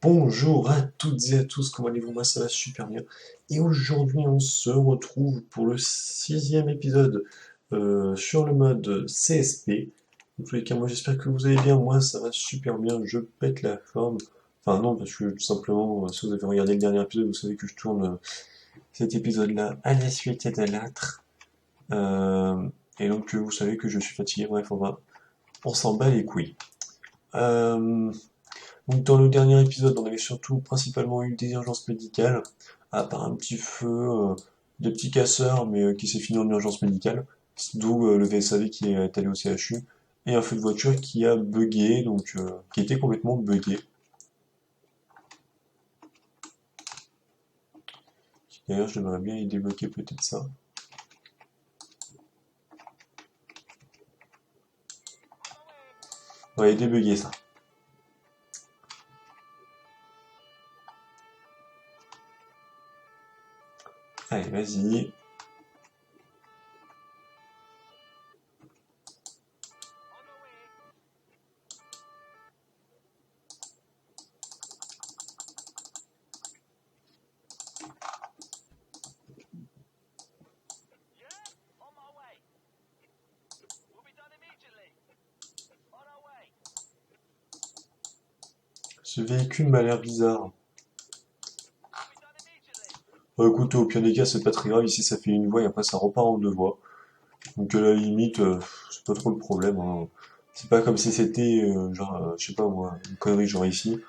Bonjour à toutes et à tous, comment allez-vous? Moi ça va super bien. Et aujourd'hui on se retrouve pour le sixième épisode sur le mode CSP. En tous les cas, moi j'espère que vous allez bien, moi ça va super bien, je pète la forme. Enfin non, parce que tout simplement, si vous avez regardé le dernier épisode, vous savez que je tourne cet épisode-là à la suite de l'autre. Et donc vous savez que je suis fatigué, bref, on s'en bat les couilles. Euh, Donc dans le dernier épisode, on avait surtout principalement eu des urgences médicales, à part un petit feu de petits casseurs, mais qui s'est fini en urgence médicale, d'où le VSAV qui est allé au CHU, et un feu de voiture qui a bugué, donc qui était complètement bugué. D'ailleurs, j'aimerais bien y débloquer peut-être ça. On va y débugger ça. Allez, vas-y. Ce véhicule m'a l'air bizarre. Bon, écoute, au pire des cas, c'est pas très grave, ici ça fait une voie et après ça repart en deux voies. Donc à la limite, c'est pas trop le problème, hein. C'est pas comme si c'était, je sais pas moi, une connerie genre ici.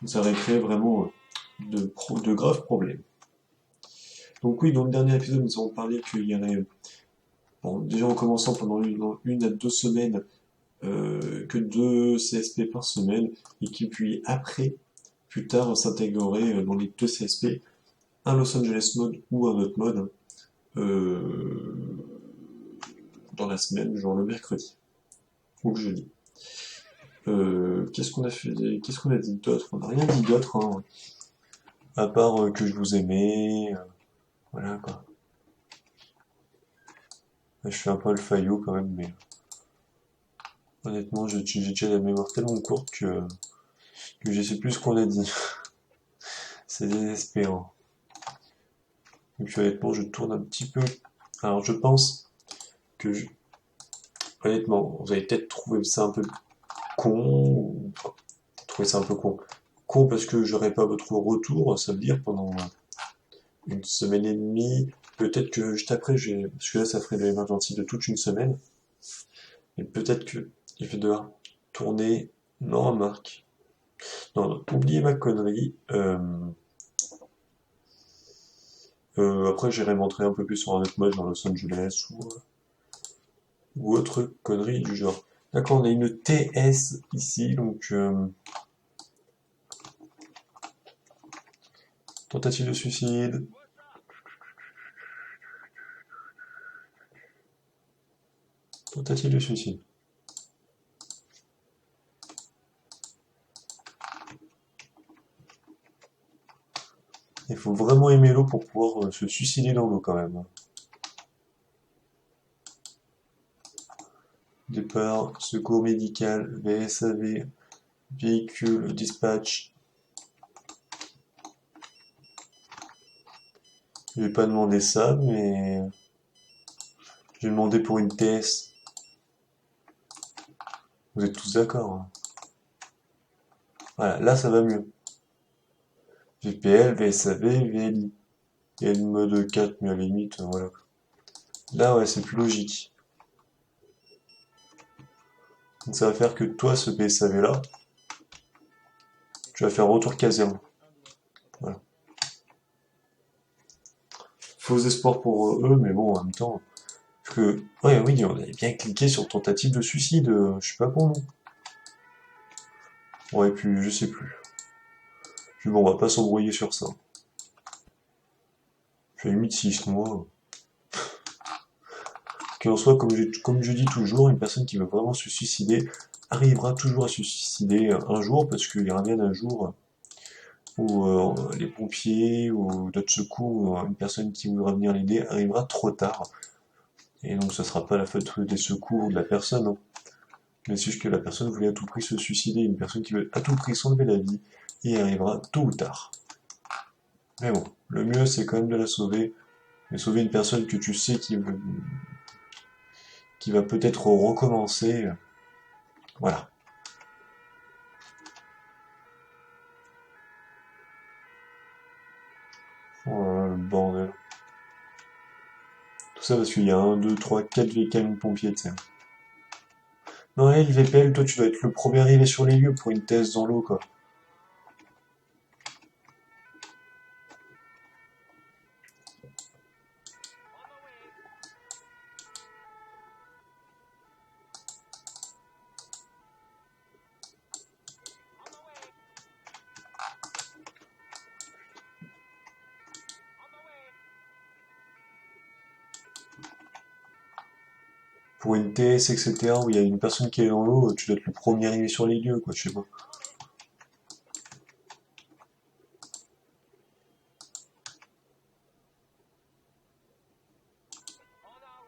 Ça aurait créé vraiment de graves problèmes. Donc oui, dans le dernier épisode, nous avons parlé qu'il y en avait, bon, déjà en commençant pendant une à 2 semaines, que 2 CSP par semaine, et qui puis après, plus tard, s'intégrerait dans les 2 CSP, un Los Angeles mode ou un autre mode, euh, dans la semaine, genre le mercredi ou le jeudi. Qu'est-ce qu'on a fait, qu'est-ce qu'on a dit d'autre? On n'a rien dit d'autre, hein, à part que je vous aimais, voilà quoi. Je fais un peu le faillot quand même, mais honnêtement, j'ai déjà la mémoire tellement courte que je sais plus ce qu'on a dit. C'est désespérant. Et puis honnêtement, je tourne un petit peu. Alors je pense que, honnêtement, vous allez peut-être trouver ça un peu con, ou enfin, trouver ça un peu con. Con parce que j'aurai pas votre retour, ça veut dire pendant une semaine et demie. Peut-être que juste après, parce que là, ça ferait de l'émergency de toute une semaine. Et peut-être que il va devoir tourner. Non, Marc. Non, non, oubliez ma connerie. Après, j'irai montrer un peu plus sur un autre mode dans Los Angeles ou autre connerie du genre. D'accord, on a une TS ici, donc tentative de suicide. Tentative de suicide. Il faut vraiment aimer l'eau pour pouvoir se suicider dans l'eau quand même. Départ, secours médical, VSAV, véhicule, dispatch. Je vais pas demander ça, mais je vais demander pour une TS. Vous êtes tous d'accord, hein? Voilà, là ça va mieux. VPL, VSAV, VLI. Il y a le mode 4, mais à la limite, voilà. Là, ouais, c'est plus logique. Donc ça va faire que toi, ce PSAV là, tu vas faire retour caserne. Voilà. Faux espoir pour eux, mais bon, en même temps. Parce que, ouais, oui, on avait bien cliqué sur tentative de suicide, je suis pas con, non? Ouais, puis je sais plus. Puis bon, on va pas s'embrouiller sur ça. Je limite 6 mois. Qu'en soit, comme je dis toujours, une personne qui veut vraiment se suicider arrivera toujours à se suicider un jour, parce qu'il y aura bien un jour où les pompiers ou d'autres secours, ou une personne qui voudra venir l'aider arrivera trop tard. Et donc, ce sera pas la faute des secours ou de la personne, hein. Mais c'est juste que la personne voulait à tout prix se suicider. Une personne qui veut à tout prix s'enlever la vie il arrivera tôt ou tard. Mais bon, le mieux c'est quand même de la sauver, et sauver une personne que tu sais qui va peut-être recommencer. Voilà. Oh là là, le bordel. Tout ça parce qu'il y a 1, 2, 3, 4 camions pompiers, tu sais. Non, elle, VPL, toi tu dois être le premier arrivé sur les lieux pour une thèse dans l'eau, quoi. Pour une TS, etc., où il y a une personne qui est dans l'eau, tu dois être le premier arrivé sur les lieux, quoi, je sais pas.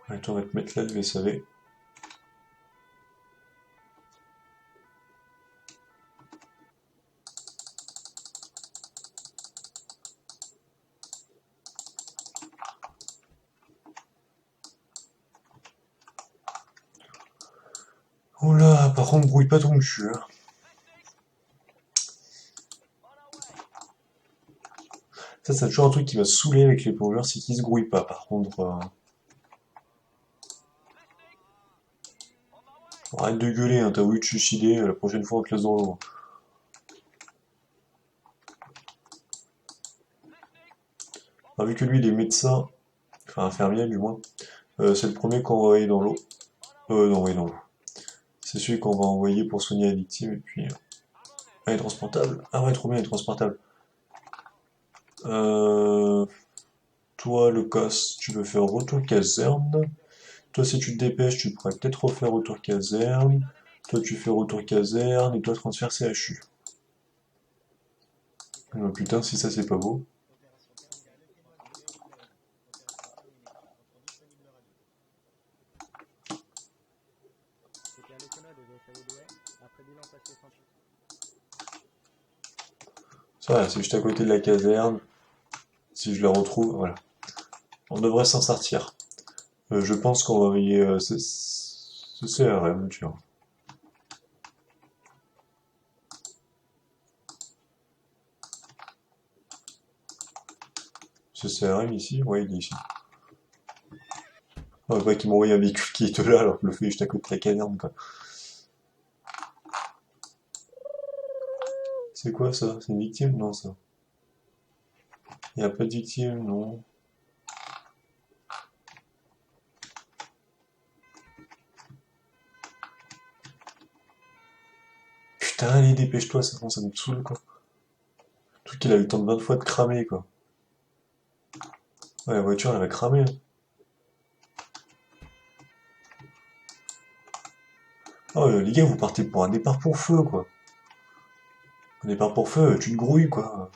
Attends, on va te mettre là le SAV. Oula, par contre, brouille pas ton cul, hein. Ça, c'est toujours un truc qui va saouler avec les plongeurs, c'est qu'ils se grouillent pas, par contre. Arrête de gueuler, hein, t'as voulu te suicider, la prochaine fois on te laisse dans l'eau. Vu que lui, il est médecin, enfin infirmier du moins, c'est le premier qu'on va envoyer dans l'eau. Non, oui, dans l'eau. C'est celui qu'on va envoyer pour soigner la victime, et puis... Ah, il est transportable. Ah ouais, trop bien, il est transportable. Euh... Toi, Lucas, tu veux faire retour caserne. Toi, si tu te dépêches, tu pourrais peut-être refaire retour caserne. Toi, tu fais retour caserne, et toi, transfert CHU. Oh putain, si ça, c'est pas beau. Ça va, c'est juste à côté de la caserne. Si je la retrouve, voilà. On devrait s'en sortir. Je pense qu'on va envoyer ce CRM, tu vois. Ce CRM ici? Ouais, il est ici. Ah, pas qu'il m'envoie un véhicule qui est là alors que le fait est juste à côté de la caserne, quoi. C'est quoi ça? C'est une victime? Non, ça. Y a pas de victime, non. Putain, allez, dépêche-toi, ça me saoule, quoi. Le truc, il a eu le temps de 20 fois de cramer, quoi. Ouais, la voiture, elle va cramer, hein. Oh, les gars, vous partez pour un départ pour feu, quoi. Un départ pour feu, tu te grouilles, quoi.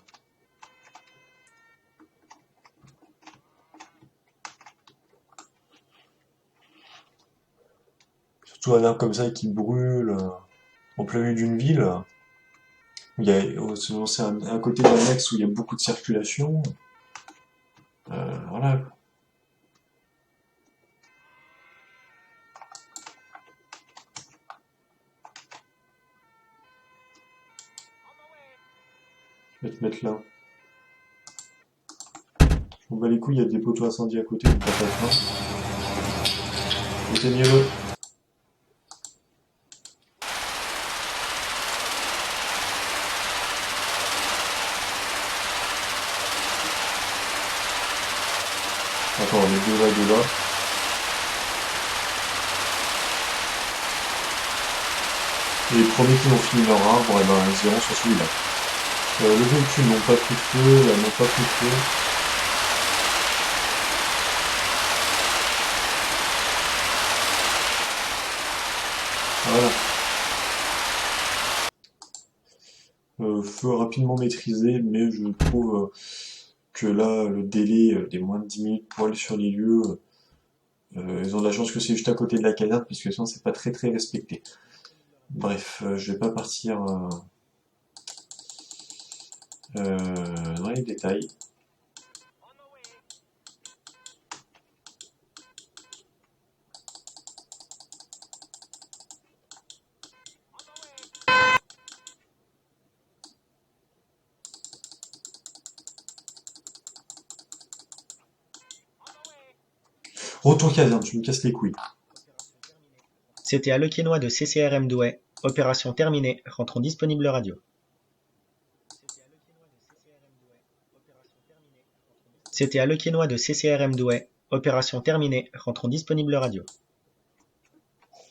Surtout un arbre comme ça qui brûle en plein milieu d'une ville. Il y a, c'est un côté d'un axe où il y a beaucoup de circulation. Voilà. Je vais te mettre là. Je m'en bats les couilles, il y a des poteaux incendies à côté, donc pas de éteignez-le. Attends, les deux là, deux là. Et les premiers qui ont fini leur arbre, et ben, ils iront sur celui-là. Les véhicules n'ont pas pris feu, n'ont pas pris feu. Voilà. Feu rapidement maîtrisé, mais je trouve que là, le délai des moins de 10 minutes pour aller sur les lieux, ils ont de la chance que c'est juste à côté de la caserne, puisque sinon c'est pas très très respecté. Bref, je vais pas partir Dans les détails. Retour caserne, tu me casses les couilles. C'était à Lequesnois de CCRM Douai. Opération terminée. Rentrons disponible radio. C'était à Lequesnois de CCRM Douai. Opération terminée. Rentrons disponible radio.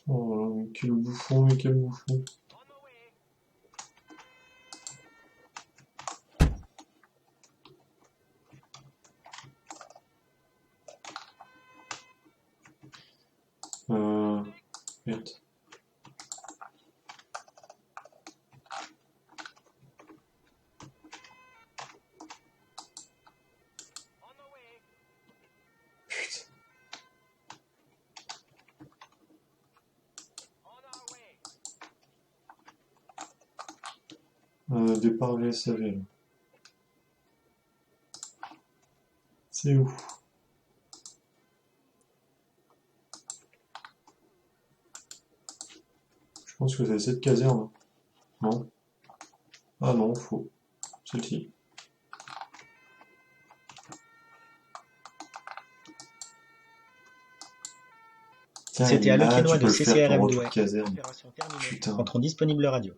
Oh, mais quel bouffon, mais quel bouffon. Euh... Merde. Putain. Départ VSAV, là. C'est où? Je pense que c'est cette caserne. Non? Ah non, faux. Celle-ci. Tiens, et C'était à là, tu Lequesnois peux de le faire, ton CCRM retour Douai. caserne. Opération terminée. Putain. Rentrons disponible radio.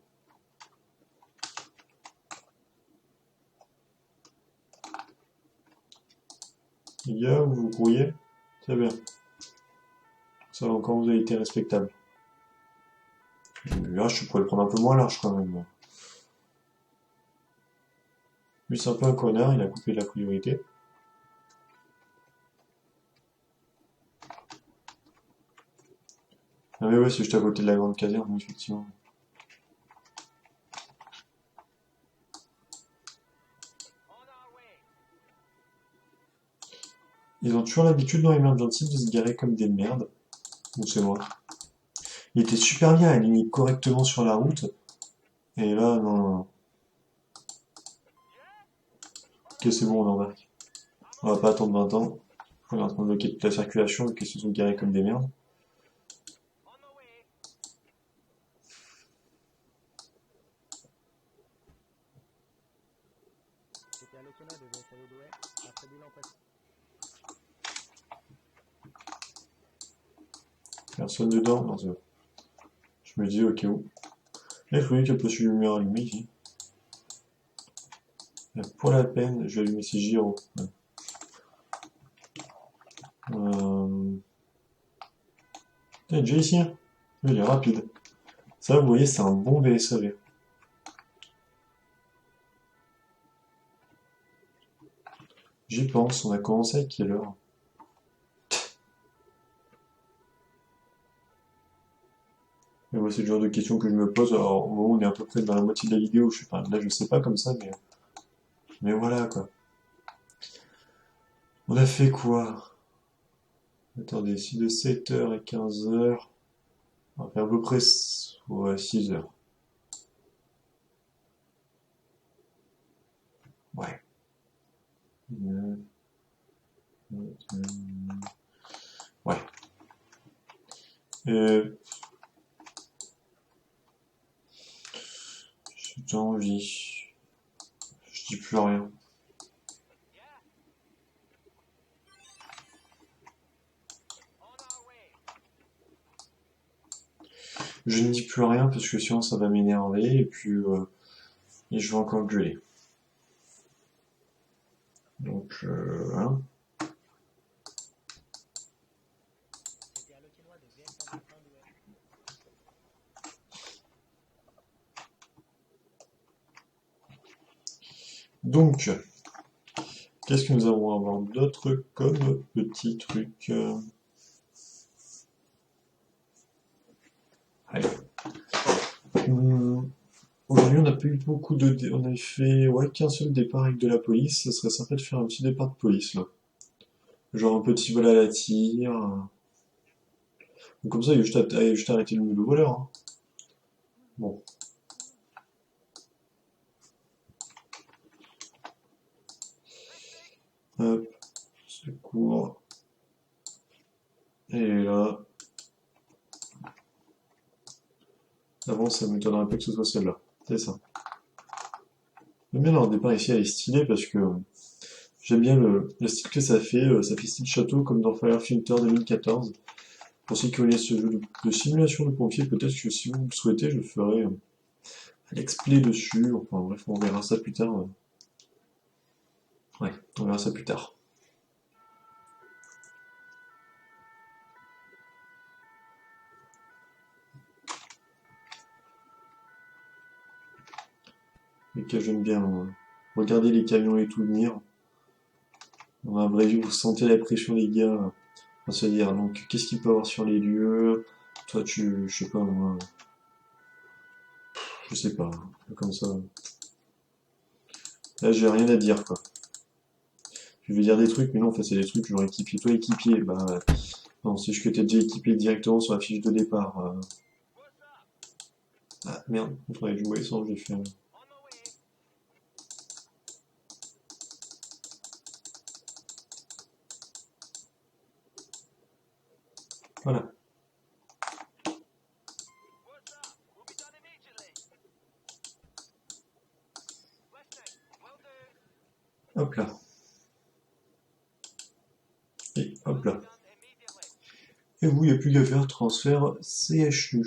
Les gars, vous vous grouillez? Très bien. Ça va encore, vous avez été respectable. Là, je pourrais le prendre un peu moins large quand même. Lui, c'est un peu un connard, il a coupé la priorité. Ah mais ouais, c'est juste à côté de la grande caserne, oui, effectivement. Ils ont toujours l'habitude dans Emergency de se garer comme des merdes. Ou c'est moi. Il était super bien aligné correctement sur la route. Et là, non, non, non. Ok, c'est bon, on embarque. On va pas attendre 20 ans. On est en train de bloquer toute la circulation et qu'ils se sont garés comme des merdes. Personne dedans? Non, c'est bon. Je me dis, ok, où? Et je voyais qu'il y a pas de lumière allumée ici. Pour la peine, je vais allumer ces gyros. Ouais. Il est déjà ici, hein. Il est rapide. Ça, vous voyez, c'est un bon VSAV. J'y pense, on a commencé à quelle heure? Mais ouais, c'est le genre de questions que je me pose. Alors, au moment où on est à peu près dans la moitié de la vidéo, je sais pas, là je sais pas comme ça, mais voilà quoi. On a fait quoi? Attendez, si de 7h et 15h, on va faire à peu près ouais, 6h. Ouais. Ouais. J'ai envie. Je dis plus rien. Je ne dis plus rien parce que sinon ça va m'énerver et puis et je vais encore gueuler. Donc voilà. Donc, qu'est-ce que nous allons avoir d'autre comme petit truc Allez. Aujourd'hui, on n'a pas eu beaucoup de... On a fait ouais, qu'un seul départ avec de la police. Ça serait sympa de faire un petit départ de police, là. Genre un petit vol à la tire. Donc, comme ça, il y a juste à arrêter le voleur. Hein. Bon. Hop, secours. Et là. Avant, ça m'étonnerait un peu que ce soit celle-là. C'est ça. J'aime bien leur départ ici, elle est stylée parce que j'aime bien le style que ça fait. Ça fait style château comme dans Firefighter 2014. Pour ceux qui connaissent ce jeu de simulation de pompier, peut-être que si vous le souhaitez, je ferai un let's play dessus. Enfin bref, on verra ça plus tard. Ouais, on verra ça plus tard. Les cas, j'aime bien regarder les camions et tout venir. Dans la vraie vie, vous sentez la pression des gars à se dire, donc, qu'est-ce qu'il peut y avoir sur les lieux? Toi, je sais pas, moi, je sais pas, comme ça. Là, j'ai rien à dire, quoi. Je vais dire des trucs, mais non, en fait, c'est des trucs genre équipier. Toi, équipier, bah, non, c'est juste que t'es déjà équipé directement sur la fiche de départ. Ah, merde, il du mauvais sens, j'ai fait. Voilà. Hop là. Et hop là. Et vous, il n'y a plus qu'à faire transfert CHU.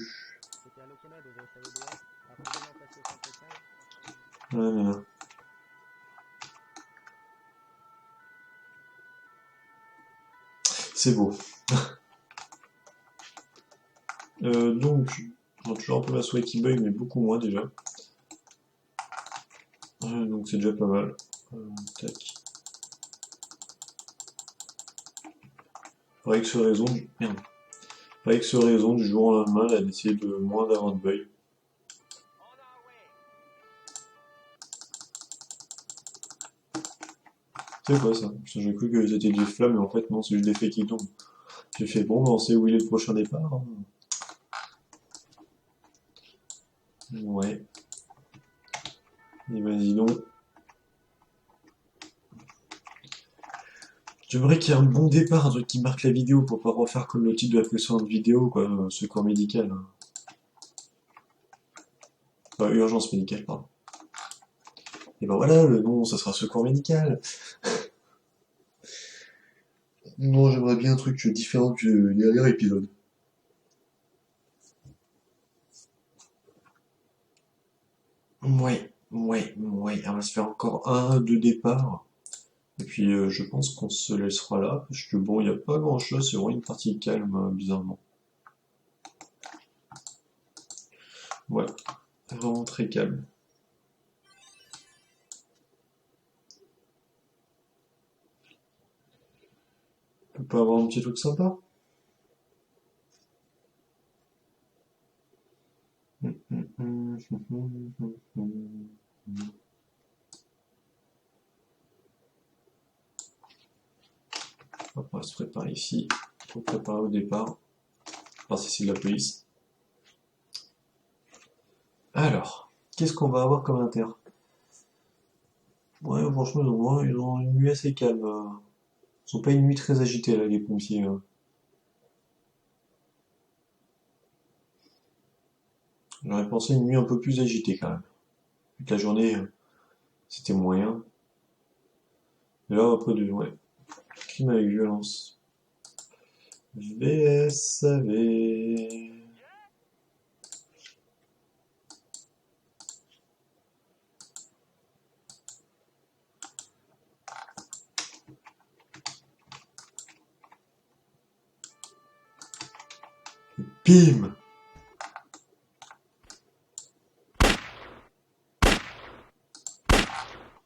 Voilà. C'est beau. Donc, on a toujours un peu la souris qui bug, mais beaucoup moins déjà. Donc c'est déjà pas mal. Tac. Faudrait que ce réseau, merde. Faudrait que ce réseau du jour au lendemain, là, d'essayer de moins d'avoir de bug. C'est quoi ça? J'ai cru que c'était des flammes, mais en fait non, c'est juste des faits qui tombent. J'ai fait bon, bah, on sait où il est le prochain départ. Hein. Ouais. Et vas-y donc. J'aimerais qu'il y ait un bon départ, un truc qui marque la vidéo pour pas refaire comme le titre de la précédente vidéo, quoi, secours médical. Hein. Enfin, urgence médicale, pardon. Et ben voilà, le nom, ça sera secours médical. Non, j'aimerais bien un truc différent que les derniers épisodes. Ouais, ouais. On va se faire encore un, deux départs. Et puis je pense qu'on se laissera là, parce que bon, il n'y a pas grand chose, c'est vraiment une partie calme, bizarrement. Ouais, vraiment très calme. On peut pas avoir un petit truc sympa? On va se préparer ici, pour préparer au départ. Voir si c'est de la police. Alors, qu'est-ce qu'on va avoir comme inter? Ouais, franchement, ils ont une nuit assez calme. Ils sont pas une nuit très agitée, là, les pompiers. J'aurais pensé une nuit un peu plus agitée, quand même. Toute la journée, c'était moyen. Et là, après, ouais. Crime avec violence. VSAV. Bim!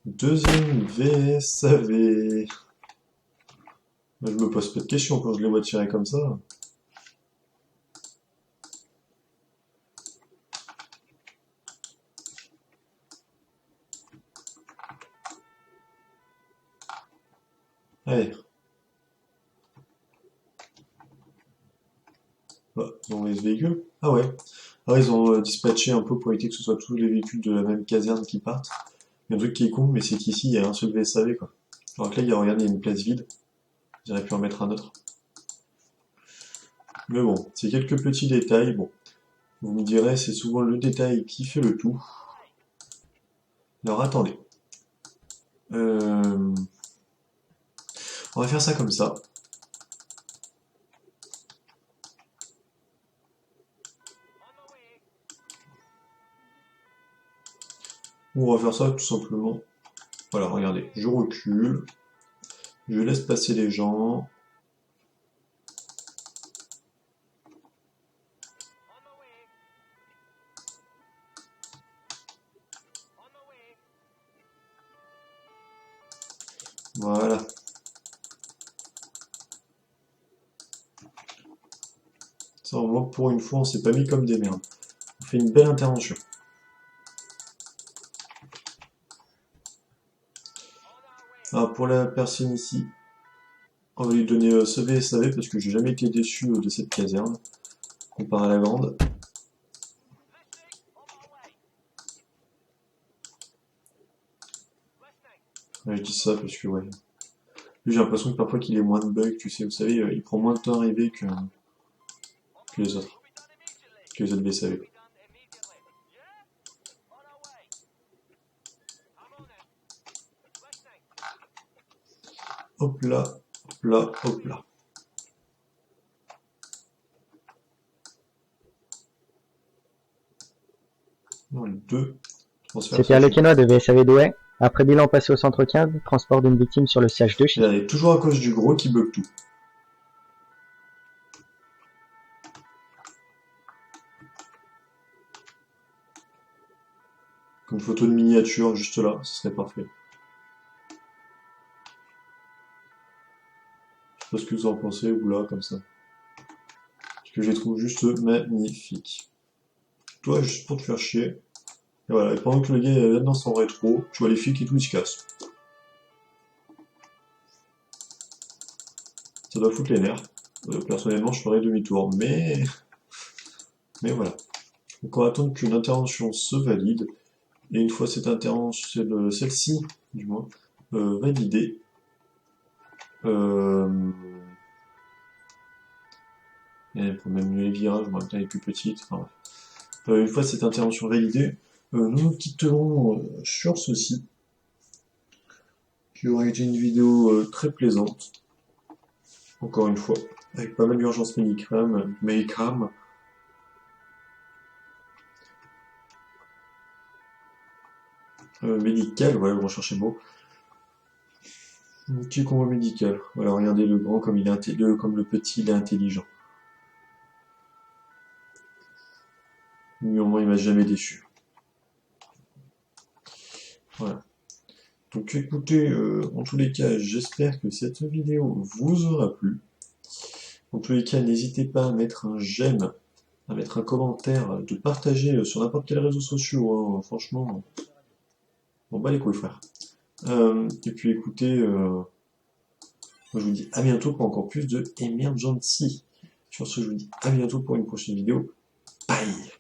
Deuxième VSAV. Moi, je me pose pas de questions quand je les vois tirer comme ça. Allez. Bah, ils ont envoyé ce véhicule. Ah ouais. Ah, ils ont dispatché un peu pour éviter que ce soit tous les véhicules de la même caserne qui partent. Il y a un truc qui est con, mais c'est qu'ici, il y a un seul VSAV, quoi. Alors que là, regardez, il y a une place vide. J'aurais pu en mettre un autre. Mais bon, c'est quelques petits détails. Bon, vous me direz, c'est souvent le détail qui fait le tout. Alors attendez. On va faire ça comme ça. On va faire ça tout simplement. Voilà, regardez, je recule. Je laisse passer les gens. Voilà. Ça, au moins, pour une fois, on s'est pas mis comme des merdes. On fait une belle intervention. Alors, pour la personne ici, on va lui donner sauver et sauver parce que j'ai jamais été déçu de cette caserne, comparé à la grande. Ouais, je dis ça parce que, ouais. Lui, j'ai l'impression que parfois qu'il est moins de bugs, tu sais, vous savez, il prend moins de temps à arriver que les autres, que les autres VSAV. Hop là, hop là, hop là. Non, les deux transferts. C'était à Lequenois de VSAV Douai. Après bilan passé au centre 15, transport d'une victime sur le siège 2 chez... Regardez, toujours à cause du gros qui bug tout. Comme photo de miniature, juste là, ce serait parfait. Je sais pas ce que vous en pensez, ou là, comme ça. Parce que je les trouve juste magnifiques. Toi, juste pour te faire chier. Et voilà, et pendant que le gars est là dans son rétro, tu vois les flics et tout, ils se cassent. Ça doit foutre les nerfs. Personnellement, je ferais demi-tour, mais voilà. Donc on va attendre qu'une intervention se valide. Et une fois cette intervention, celle-ci, du moins, validée, et pour même mieux les virages, en même temps elle est plus petite. Enfin, une fois cette intervention validée, nous nous quitterons sur ceci, qui aura été une vidéo très plaisante, encore une fois, avec pas mal d'urgence médicale, médical, ouais, on va chercher le mot. Un petit convoi médical. Voilà, regardez le grand comme il est intelligent, comme le petit il est intelligent. Mais au moins il m'a jamais déçu. Voilà. Donc écoutez, en tous les cas, j'espère que cette vidéo vous aura plu. En tous les cas, n'hésitez pas à mettre un j'aime, à mettre un commentaire, de partager sur n'importe quel réseau social, hein. Franchement, on bat les couilles, frère. Et puis écoutez, moi je vous dis à bientôt pour encore plus de Emergency. Sur ce, je vous dis à bientôt pour une prochaine vidéo. Bye!